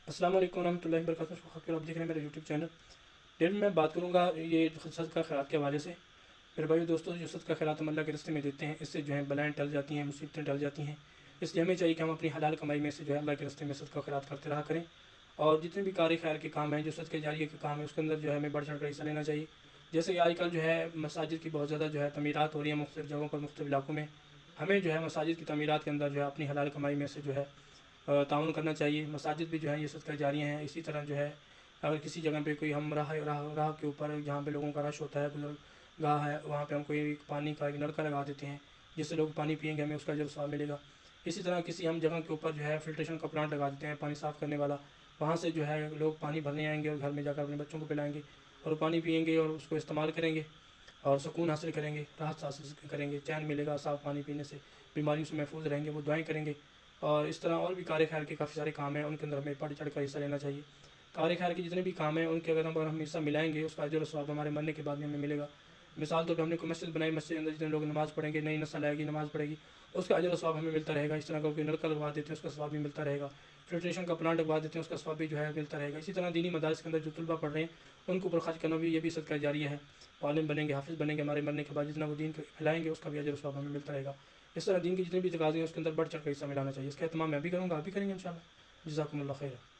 السلام علیکم ورحمۃ اللہ وبرکاتہ۔ آپ دیکھ رہے ہیں میرا یوٹیوب چینل۔ ڈیل میں بات کروں گا یہ صدقہ خیرات کے حوالے سے۔ میرے بھائی دوستوں، جو صدقہ خیرات ہم اللہ کے راستے میں دیتے ہیں، اس سے جو ہے بلائیں ٹل جاتی ہیں، مصیبتیں ٹل جاتی ہیں۔ اس لیے ہمیں چاہیے کہ ہم اپنی حلال کمائی میں سے جو ہے اللہ کے راستے میں صدقہ خیرات کرتے رہا کریں، اور جتنے بھی کار خیر کے کام ہیں، جو صدقہ جاریہ کے کام ہیں، اس کے اندر جو ہے ہمیں بڑھ چڑھ کر حصہ لینا چاہیے۔ جیسے کہ آج کل جو ہے مساجد کی بہت زیادہ جو ہے تعمیرات ہو رہی ہیں مختلف جگہوں پر، مختلف علاقوں میں۔ ہمیں جو ہے مساجد کی تعمیرات کے اندر جو ہے اپنی حلال کمائی میں سے جو ہے تعاون کرنا چاہیے۔ مساجد بھی جو ہے یہ صدقہ جاریہ ہیں۔ اسی طرح جو ہے اگر کسی جگہ پہ کوئی ہم راہ کے اوپر جہاں پہ لوگوں کا رش ہوتا ہے، بزرگ گاہ ہے، وہاں پہ ہم کوئی پانی کا ایک نلکا لگا دیتے ہیں، جس سے لوگ پانی پئیں گے، ہمیں اس کا جو ثواب ملے گا۔ اسی طرح کسی ہم جگہ کے اوپر جو ہے فلٹریشن کا پلانٹ لگا دیتے ہیں، پانی صاف کرنے والا، وہاں سے جو ہے لوگ پانی بھرنے آئیں گے اور گھر میں جا کر اپنے بچوں کو پلائیں گے اور پانی پئیں گے اور اس کو استعمال کریں گے اور سکون حاصل کریں گے، راحت حاصل کریں گے، چین ملے گا صاف پانی پینے سے، بیماریوں سے محفوظ رہیں گے، وہ دعائیں کریں گے۔ اور اس طرح اور بھی کار خیر کے کافی سارے کام ہیں، ان کے اندر ہمیں بڑھ چڑھ کر حصہ لینا چاہیے۔ کار خیر کے جتنے بھی کام ہیں، ان کے اگر ہم حصہ ملائیں گے، اس کا اجر و ثواب ہمارے مرنے کے بعد بھی ہمیں ملے گا۔ مثال طور پہ ہم نے کوئی مسجد بنائی، مسجد کے اندر جتنے لوگ نماز پڑھیں گے، نئی نسل آئے گی نماز پڑھے گی، اس کا اجر و ثواب ہمیں ملتا رہے گا۔ اس طرح کا کوئی نلکا لگوا دیتے ہیں، اس کا ثواب بھی ملتا رہے گا۔ فلٹریشن کا پلانٹ لگوا دیتے ہیں، اس کا ثواب بھی جو ہے ملتا رہے گا۔ اسی طرح دینی مدارس کے اندر جو طلبہ پڑھ رہے ہیں، ان کو اوپر خرچ کرنا بھی، یہ بھی صدقہ جاریہ ہے۔ عالم بنیں گے، حافظ بنیں گے، ہمارے مرنے کے بعد جتنا وہ دین کو پھیلائیں گے، اس کا بھی اجر و ثواب ہمیں ملتا رہے گا۔ اس طرح دین کی جتنی بھی تقاضے ہیں، اس کے اندر بڑھ چڑھ کر حصہ ملانا چاہیے۔ اس کا اہتمام میں بھی کروں گا، آپ بھی کریں گے انشاءاللہ۔ جزاکم اللہ خیر۔